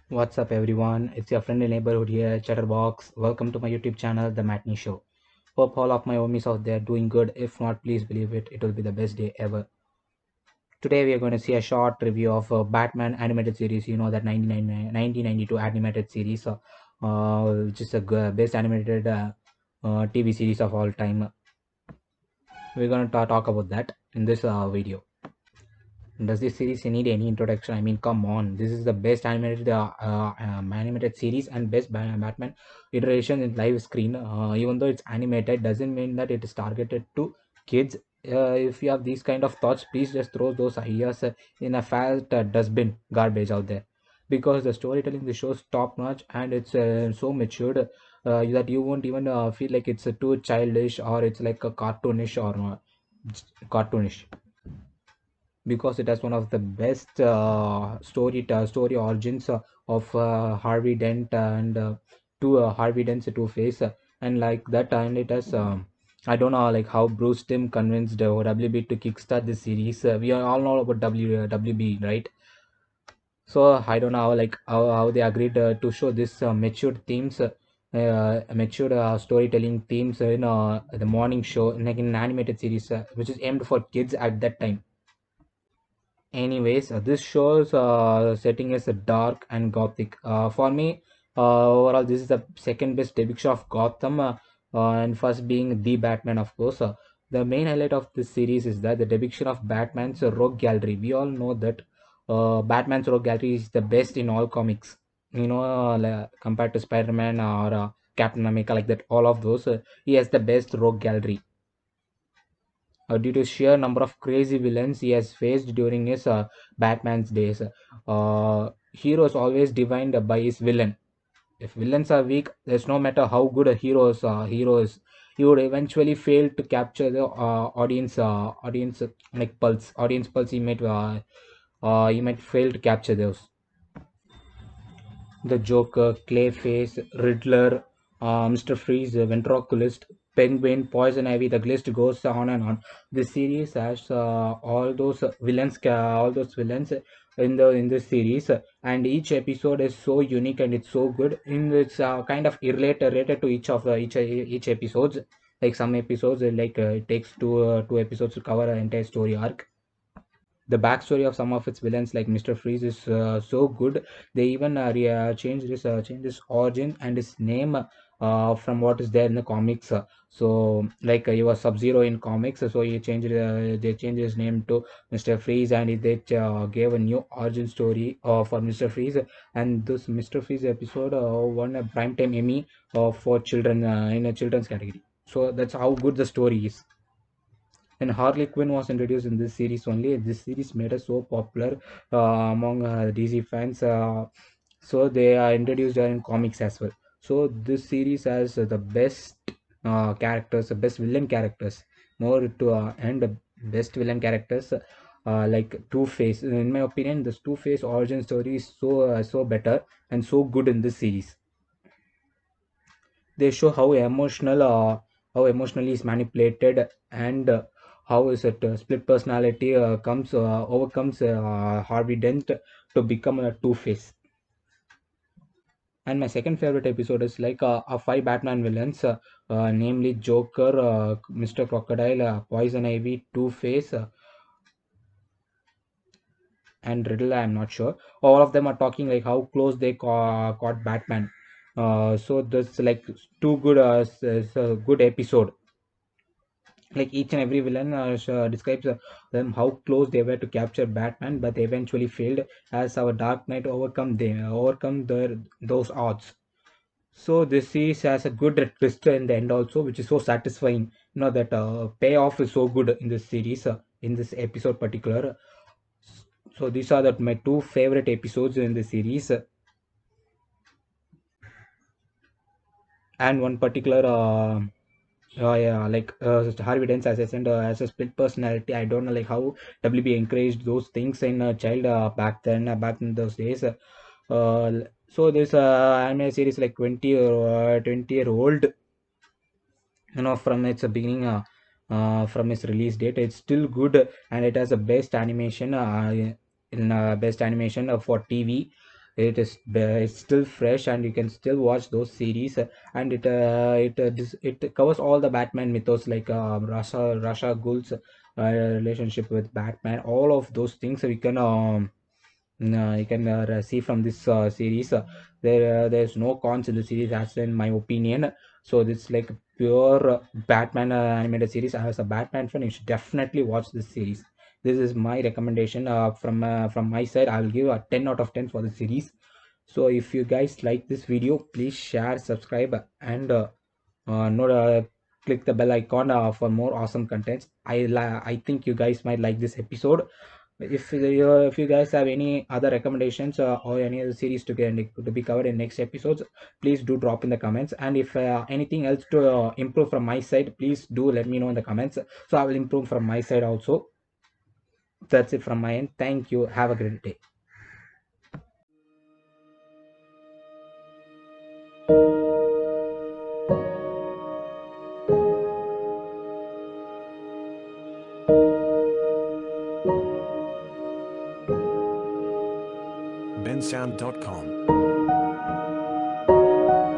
What's up, everyone? It's your friendly neighborhood here, Chatterbox. Welcome to my YouTube channel, The Matinee Show. Hope all of my homies out there doing good. If not, please believe it will be the best day ever. Today, we are going to see a short review of Batman animated series. You know that 1992 animated series, which is the best animated TV series of all time. We're going to talk about that in this video. Does this series need any introduction? I mean, come on, this is the best animated series and best Batman iteration in live screen. Even though it's animated, doesn't mean that it is targeted to kids. If you have these kind of thoughts, please just throw those ideas in a fast dustbin garbage out there, because the storytelling the show's top notch and it's so matured that you won't even feel like it's too childish or it's like a cartoonish or cartoonish, because it has one of the best story origins of Harvey Dent and Harvey Dent's Two Face, and like that, and it has I don't know like how Bruce Timm convinced WB to kickstart this series. We all know about WB, right? So I don't know how they agreed to show this mature themes, mature storytelling themes in the morning show, like in an animated series, which is aimed for kids at that time. Anyways, this show's setting is dark and gothic. For me, overall, this is the second best depiction of Gotham, and first being the Batman, of course. The main highlight of this series is that the depiction of Batman's rogue gallery. We all know that Batman's rogue gallery is the best in all comics. Compared to Spider-Man or Captain America, like that, all of those, he has the best rogue gallery due to sheer number of crazy villains he has faced during his Batman's days. Hero is always defined by his villain. If villains are weak, there's no matter how good a hero is, he would eventually fail to capture the audience like pulse, audience pulse. He might fail to capture those. The Joker, Clayface, Riddler, Mr. Freeze, Ventriloquist, Penguin, Poison Ivy. The list goes on and on. This series has all those villains in this series, and each episode is so unique and it's so good. In it's kind of related to each episodes. Like some episodes, it takes two episodes to cover an entire story arc. The backstory of some of its villains like Mr. Freeze is so good. They even changed his origin and his name from what is there in the comics. So he was Sub-Zero in comics, so they changed his name to Mr. Freeze, and they gave a new origin story for Mr. Freeze. And this Mr. Freeze episode won a primetime Emmy for children in a children's category. So that's how good the story is. And Harley Quinn was introduced in this series only. This series made us so popular among DC fans. So they are introduced her in comics as well. So this series has the best characters, the best villain characters, more to and the best villain characters. Like Two Face, in my opinion, this Two Face origin story is so better and so good in this series. They show how emotionally is manipulated, and how is it split personality comes overcomes Harvey Dent to become a Two Face. And my second favorite episode is like five Batman villains, namely Joker, Mr. Crocodile, Poison Ivy, Two Face, and Riddle. I'm not sure. All of them are talking like how close they caught Batman. So that's like too good. A good episode. Like each and every villain describes them how close they were to capture Batman, but they eventually failed as our Dark Knight overcome those odds. So this series has a good twist in the end also, which is so satisfying. That payoff is so good in this series, in this episode particular. So these are my two favorite episodes in the series, and one particular. Yeah, like Harvey Dent, as I said, as a split personality. I don't know like how WB encouraged those things in a child back in those days. So this anime series like 20 year old, from its beginning, from its release date, it's still good, and it has the best animation for TV. it's still fresh and you can still watch those series, and it covers all the Batman mythos like Rasha Ghul's relationship with Batman. All of those things we can you can see from this series. There's no cons in the series, as in my opinion. So this like pure Batman animated series. As a Batman fan, you should definitely watch this series. This is my recommendation from my side. I'll give a 10 out of 10 for the series. So if you guys like this video, please share, subscribe, and note, click the bell icon for more awesome contents. I think you guys might like this episode. If you guys have any other recommendations or any other series to be covered in next episodes, please do drop in the comments. And if anything else to improve from my side, please do let me know in the comments, so I will improve from my side also. That's it from my end. Thank you. Have a great day. bensound.com